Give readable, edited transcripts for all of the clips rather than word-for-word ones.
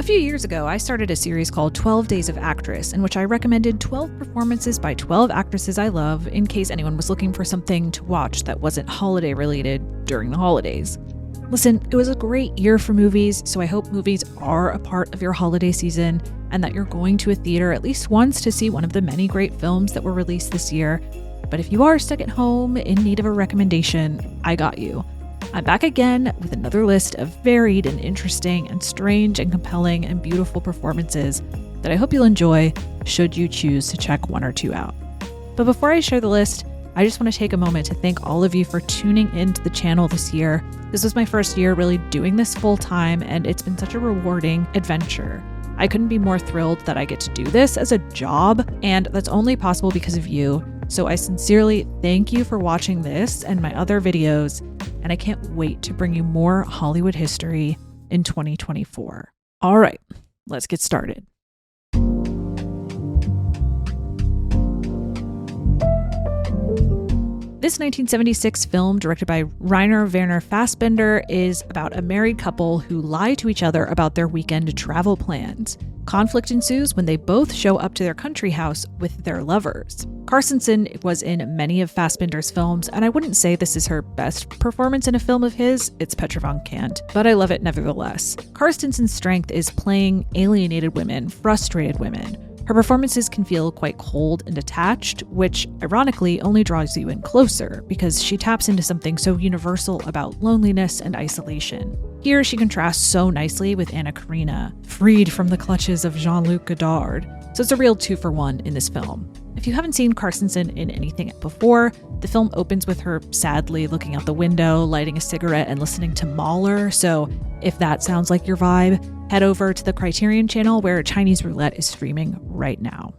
few years ago, I started a series called 12 Days of Actress, in which I recommended 12 performances by 12 actresses I love in case anyone was looking for something to watch that wasn't holiday related during the holidays. Listen, it was a great year for movies, so I hope movies are a part of your holiday season and that you're going to a theater at least once to see one of the many great films that were released this year. But if you are stuck at home in need of a recommendation, I got you. I'm back again with another list of varied and interesting and strange and compelling and beautiful performances that I hope you'll enjoy should you choose to check one or two out. But before I share the list, I just want to take a moment to thank all of you for tuning into the channel this year. This was my first year really doing this full time, and it's been such a rewarding adventure. I couldn't be more thrilled that I get to do this as a job, and that's only possible because of you. So I sincerely thank you for watching this and my other videos, and I can't wait to bring you more Hollywood history in 2024. All right, let's get started. This 1976 film, directed by Rainer Werner Fassbinder, is about a married couple who lie to each other about their weekend travel plans. Conflict ensues when they both show up to their country house with their lovers. Carstensen was in many of Fassbinder's films, and I wouldn't say this is her best performance in a film of his. It's Petra von Kant, but I love it nevertheless. Carstensen's strength is playing alienated women, frustrated women. Her performances can feel quite cold and detached, which ironically only draws you in closer because she taps into something so universal about loneliness and isolation. Here she contrasts so nicely with Anna Karina, freed from the clutches of Jean-Luc Godard. So it's a real 2-for-1 in this film. If you haven't seen Carstensen in anything before, the film opens with her sadly looking out the window, lighting a cigarette, and listening to Mahler. So if that sounds like your vibe, head over to the Criterion channel where Chinese Roulette is streaming right now.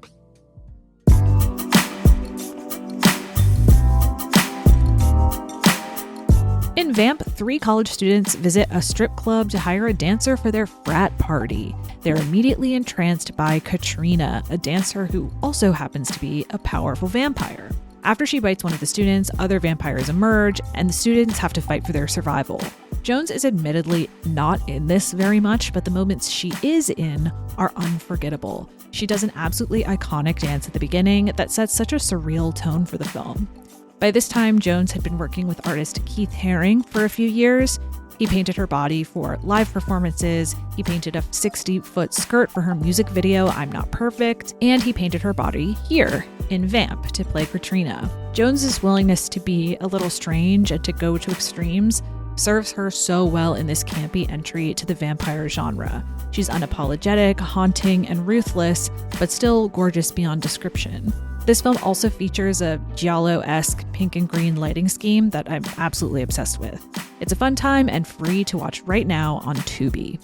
In Vamp, 3 college students visit a strip club to hire a dancer for their frat party. They're immediately entranced by Katrina, a dancer who also happens to be a powerful vampire. After she bites one of the students, other vampires emerge, and the students have to fight for their survival. Jones is admittedly not in this very much, but the moments she is in are unforgettable. She does an absolutely iconic dance at the beginning that sets such a surreal tone for the film. By this time, Jones had been working with artist Keith Haring for a few years. He painted her body for live performances, he painted a 60-foot skirt for her music video, I'm Not Perfect, and he painted her body here in Vamp to play Katrina. Jones's willingness to be a little strange and to go to extremes serves her so well in this campy entry to the vampire genre. She's unapologetic, haunting, and ruthless, but still gorgeous beyond description. This film also features a giallo-esque pink and green lighting scheme that I'm absolutely obsessed with. It's a fun time and free to watch right now on Tubi.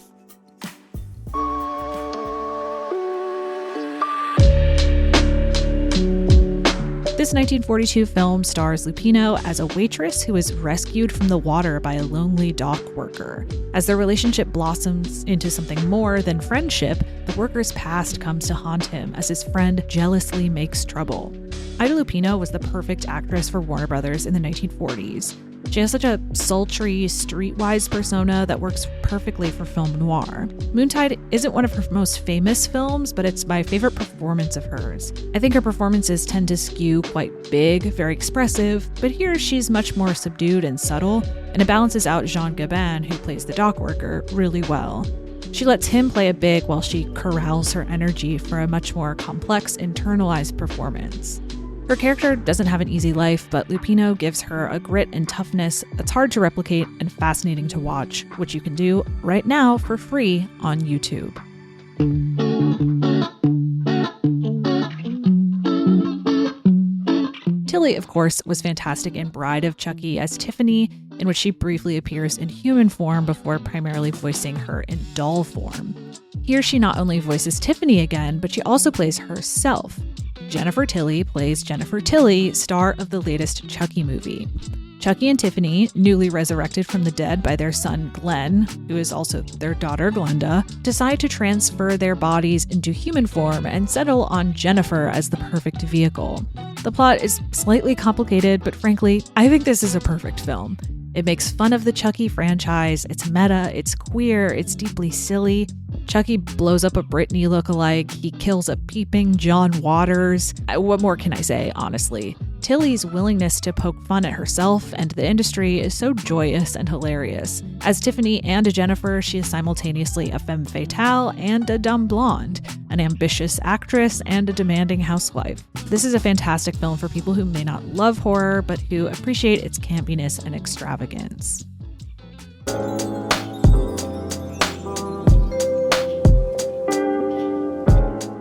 This 1942 film stars Lupino as a waitress who is rescued from the water by a lonely dock worker. As their relationship blossoms into something more than friendship, the worker's past comes to haunt him as his friend jealously makes trouble. Ida Lupino was the perfect actress for Warner Brothers in the 1940s. She has such a sultry, streetwise persona that works perfectly for film noir. Moontide isn't one of her most famous films, but it's my favorite performance of hers. I think her performances tend to skew quite big, very expressive, but here she's much more subdued and subtle, and it balances out Jean Gabin, who plays the dock worker, really well. She lets him play it big while she corrals her energy for a much more complex, internalized performance. Her character doesn't have an easy life, but Lupino gives her a grit and toughness that's hard to replicate and fascinating to watch, which you can do right now for free on YouTube. Tilly, of course, was fantastic in Bride of Chucky as Tiffany, in which she briefly appears in human form before primarily voicing her in doll form. Here she not only voices Tiffany again, but she also plays herself. Jennifer Tilly plays Jennifer Tilly, star of the latest Chucky movie. Chucky and Tiffany, newly resurrected from the dead by their son Glenn, who is also their daughter Glenda, decide to transfer their bodies into human form and settle on Jennifer as the perfect vehicle. The plot is slightly complicated, but frankly, I think this is a perfect film. It makes fun of the Chucky franchise, it's meta, it's queer, it's deeply silly, Chucky blows up a Britney lookalike. He kills a peeping John Waters. What more can I say, honestly? Tilly's willingness to poke fun at herself and the industry is so joyous and hilarious. As Tiffany and a Jennifer, she is simultaneously a femme fatale and a dumb blonde, an ambitious actress and a demanding housewife. This is a fantastic film for people who may not love horror, but who appreciate its campiness and extravagance.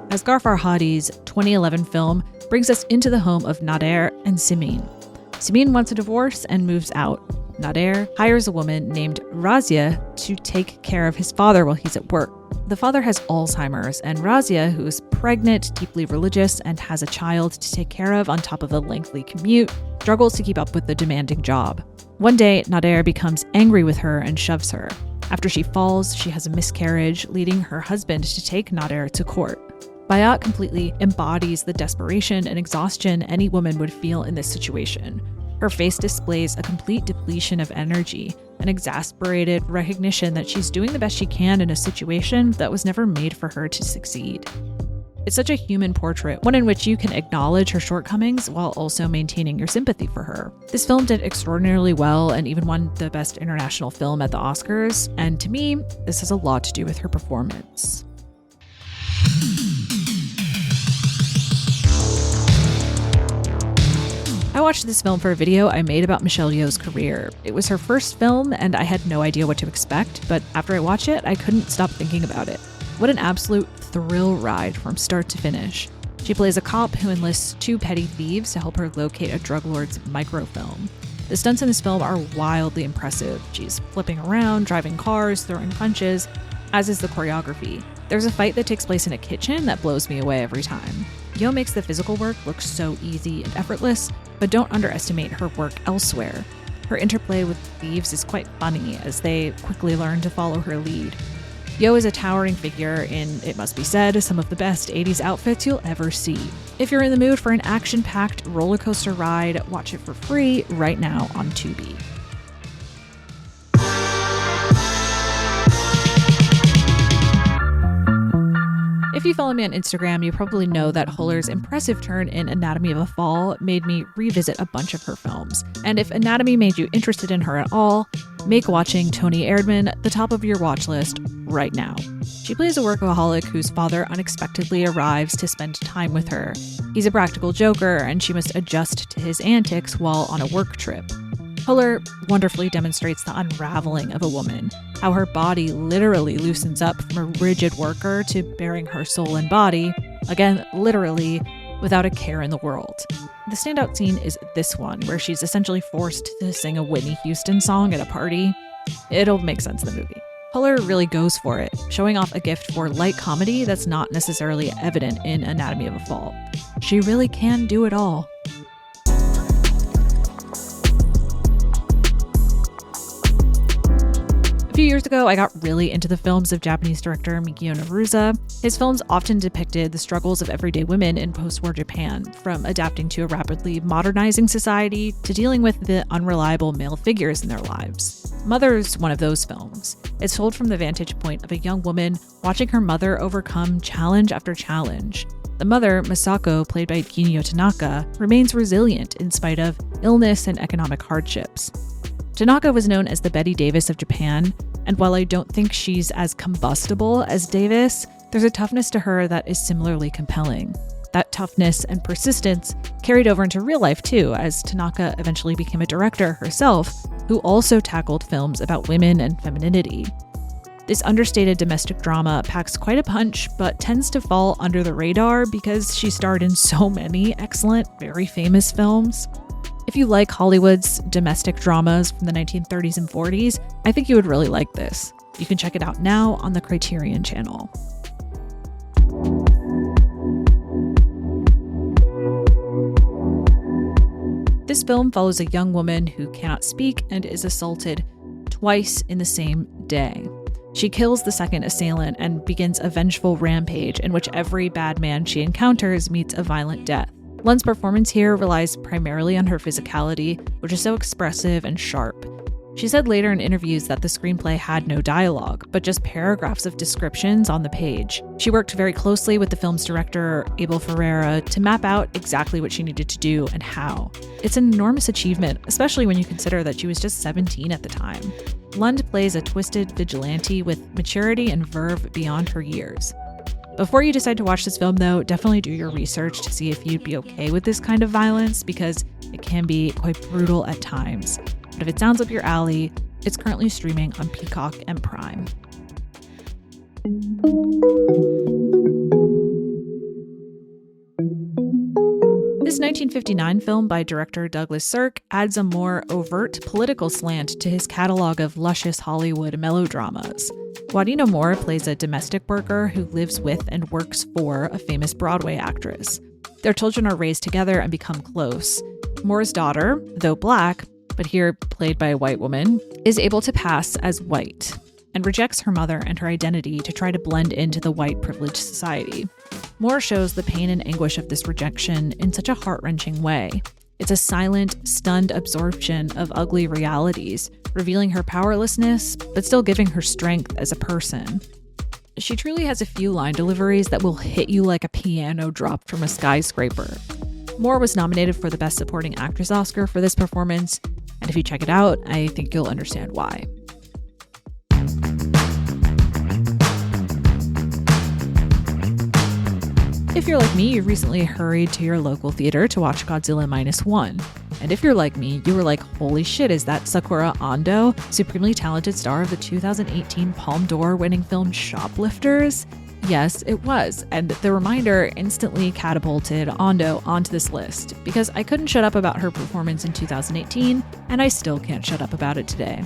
Asghar Farhadi's 2011 film brings us into the home of Nader and Simin. Simin wants a divorce and moves out. Nader hires a woman named Razia to take care of his father while he's at work. The father has Alzheimer's, and Razia, who is pregnant, deeply religious, and has a child to take care of on top of a lengthy commute, struggles to keep up with the demanding job. One day, Nader becomes angry with her and shoves her. After she falls, she has a miscarriage, leading her husband to take Nader to court. Bayat completely embodies the desperation and exhaustion any woman would feel in this situation. Her face displays a complete depletion of energy, an exasperated recognition that she's doing the best she can in a situation that was never made for her to succeed. It's such a human portrait, one in which you can acknowledge her shortcomings while also maintaining your sympathy for her. This film did extraordinarily well and even won the Best International Film at the Oscars, and to me, this has a lot to do with her performance. I watched this film for a video I made about Michelle Yeoh's career. It was her first film, and I had no idea what to expect, but after I watched it, I couldn't stop thinking about it. What an absolute thrill ride from start to finish. She plays a cop who enlists two petty thieves to help her locate a drug lord's microfilm. The stunts in this film are wildly impressive. She's flipping around, driving cars, throwing punches, as is the choreography. There's a fight that takes place in a kitchen that blows me away every time. Yeoh makes the physical work look so easy and effortless, but don't underestimate her work elsewhere. Her interplay with thieves is quite funny as they quickly learn to follow her lead. Yeoh is a towering figure in, it must be said, some of the best 80s outfits you'll ever see. If you're in the mood for an action-packed roller coaster ride, watch it for free right now on Tubi. If you follow me on Instagram, you probably know that Huller's impressive turn in Anatomy of a Fall made me revisit a bunch of her films. And if Anatomy made you interested in her at all, make watching Toni Erdmann the top of your watch list right now. She plays a workaholic whose father unexpectedly arrives to spend time with her. He's a practical joker, and she must adjust to his antics while on a work trip. Huller wonderfully demonstrates the unraveling of a woman, how her body literally loosens up from a rigid worker to bearing her soul and body, again, literally, without a care in the world. The standout scene is this one, where she's essentially forced to sing a Whitney Houston song at a party. It'll make sense in the movie. Huller really goes for it, showing off a gift for light comedy that's not necessarily evident in Anatomy of a Fall. She really can do it all. A few years ago, I got really into the films of Japanese director Mikio Naruza. His films often depicted the struggles of everyday women in post-war Japan, from adapting to a rapidly modernizing society to dealing with the unreliable male figures in their lives. Mother's one of those films. It's told from the vantage point of a young woman watching her mother overcome challenge after challenge. The mother, Masako, played by Ginyo Tanaka, remains resilient in spite of illness and economic hardships. Tanaka was known as the Bette Davis of Japan, and while I don't think she's as combustible as Davis, there's a toughness to her that is similarly compelling. That toughness and persistence carried over into real life too, as Tanaka eventually became a director herself, who also tackled films about women and femininity. This understated domestic drama packs quite a punch, but tends to fall under the radar because she starred in so many excellent, very famous films. If you like Hollywood's domestic dramas from the 1930s and 40s, I think you would really like this. You can check it out now on the Criterion Channel. This film follows a young woman who cannot speak and is assaulted twice in the same day. She kills the second assailant and begins a vengeful rampage in which every bad man she encounters meets a violent death. Lun's performance here relies primarily on her physicality, which is so expressive and sharp. She said later in interviews that the screenplay had no dialogue, but just paragraphs of descriptions on the page. She worked very closely with the film's director, Abel Ferrara, to map out exactly what she needed to do and how. It's an enormous achievement, especially when you consider that she was just 17 at the time. Lund plays a twisted vigilante with maturity and verve beyond her years. Before you decide to watch this film, though, definitely do your research to see if you'd be okay with this kind of violence, because it can be quite brutal at times. But if it sounds up your alley, it's currently streaming on Peacock and Prime. This 1959 film by director Douglas Sirk adds a more overt political slant to his catalog of luscious Hollywood melodramas. Juanita Moore plays a domestic worker who lives with and works for a famous Broadway actress. Their children are raised together and become close. Moore's daughter, though black, but here played by a white woman, is able to pass as white and rejects her mother and her identity to try to blend into the white privileged society. Moore shows the pain and anguish of this rejection in such a heart-wrenching way. It's a silent, stunned absorption of ugly realities, revealing her powerlessness, but still giving her strength as a person. She truly has a few line deliveries that will hit you like a piano dropped from a skyscraper. Moore was nominated for the Best Supporting Actress Oscar for this performance, and if you check it out, I think you'll understand why. If you're like me, you recently hurried to your local theater to watch Godzilla Minus One. And if you're like me, you were like, holy shit, is that Sakura Ando, supremely talented star of the 2018 Palme d'Or winning film Shoplifters? Yes, it was, and the reminder instantly catapulted Ando onto this list, because I couldn't shut up about her performance in 2018, and I still can't shut up about it today.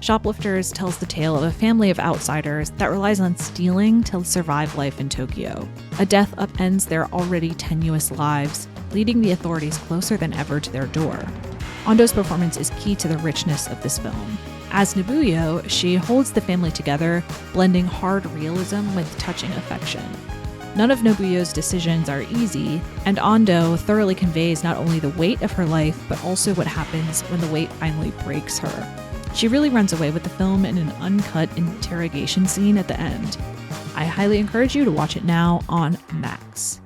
Shoplifters tells the tale of a family of outsiders that relies on stealing to survive life in Tokyo. A death upends their already tenuous lives, leading the authorities closer than ever to their door. Ando's performance is key to the richness of this film. As Nobuyo, she holds the family together, blending hard realism with touching affection. None of Nobuyo's decisions are easy, and Ando thoroughly conveys not only the weight of her life, but also what happens when the weight finally breaks her. She really runs away with the film in an uncut interrogation scene at the end. I highly encourage you to watch it now on Max.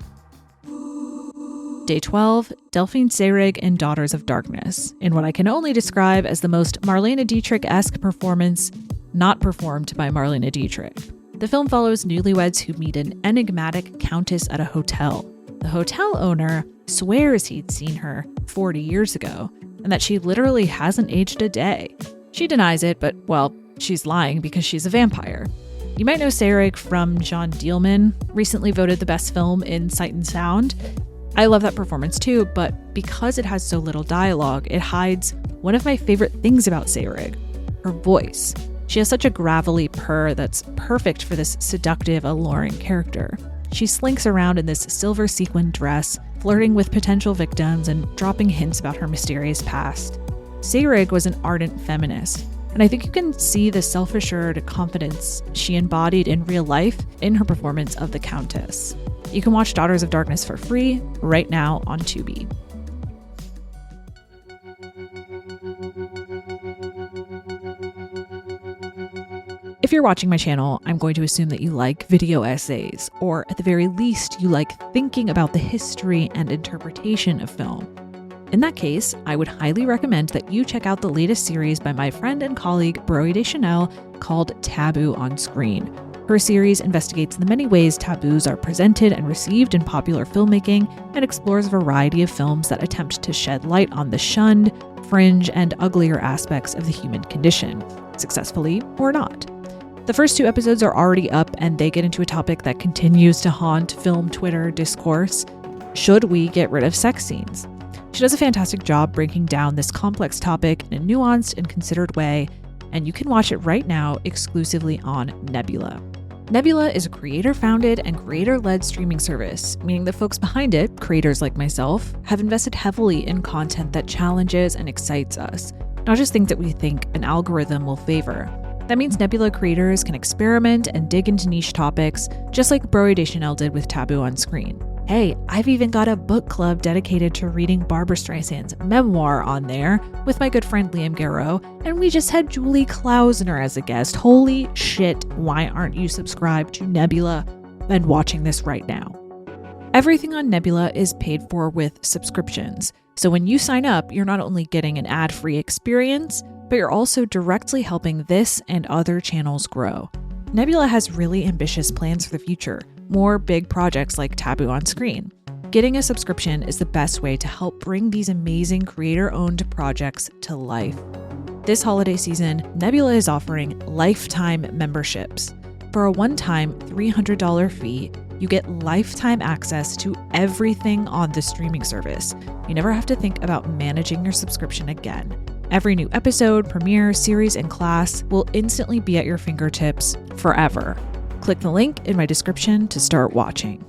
Day 12, Delphine Seyrig in Daughters of Darkness, in what I can only describe as the most Marlene Dietrich-esque performance not performed by Marlene Dietrich. The film follows newlyweds who meet an enigmatic countess at a hotel. The hotel owner swears he'd seen her 40 years ago, and that she literally hasn't aged a day. She denies it, but, well, she's lying because she's a vampire. You might know Seyrig from Jeanne Dielman, recently voted the best film in Sight and Sound. I love that performance too, but because it has so little dialogue, it hides one of my favorite things about Seyrig, her voice. She has such a gravelly purr that's perfect for this seductive, alluring character. She slinks around in this silver sequin dress, flirting with potential victims and dropping hints about her mysterious past. Seyrig was an ardent feminist, and I think you can see the self-assured confidence she embodied in real life in her performance of the Countess. You can watch Daughters of Darkness for free right now on Tubi. If you're watching my channel, I'm going to assume that you like video essays, or at the very least, you like thinking about the history and interpretation of film. In that case, I would highly recommend that you check out the latest series by my friend and colleague Broe Deschanel called Taboo on Screen. Her series investigates the many ways taboos are presented and received in popular filmmaking and explores a variety of films that attempt to shed light on the shunned, fringe, and uglier aspects of the human condition, successfully or not. The first 2 episodes are already up, and they get into a topic that continues to haunt film Twitter discourse. Should we get rid of sex scenes? She does a fantastic job breaking down this complex topic in a nuanced and considered way, and you can watch it right now exclusively on Nebula. Nebula is a creator-founded and creator-led streaming service, meaning the folks behind it, creators like myself, have invested heavily in content that challenges and excites us, not just things that we think an algorithm will favor. That means Nebula creators can experiment and dig into niche topics, just like Broe Deschanel did with Taboo on Screen. Hey, I've even got a book club dedicated to reading Barbra Streisand's memoir on there with my good friend Liam Garrow, and we just had Julie Klausner as a guest. Holy shit, why aren't you subscribed to Nebula and watching this right now? Everything on Nebula is paid for with subscriptions, so when you sign up, you're not only getting an ad-free experience, but you're also directly helping this and other channels grow. Nebula has really ambitious plans for the future, more big projects like Taboo on Screen. Getting a subscription is the best way to help bring these amazing creator-owned projects to life. This holiday season, Nebula is offering lifetime memberships. For a one-time $300 fee, you get lifetime access to everything on the streaming service. You never have to think about managing your subscription again. Every new episode, premiere, series, and class will instantly be at your fingertips forever. Click the link in my description to start watching.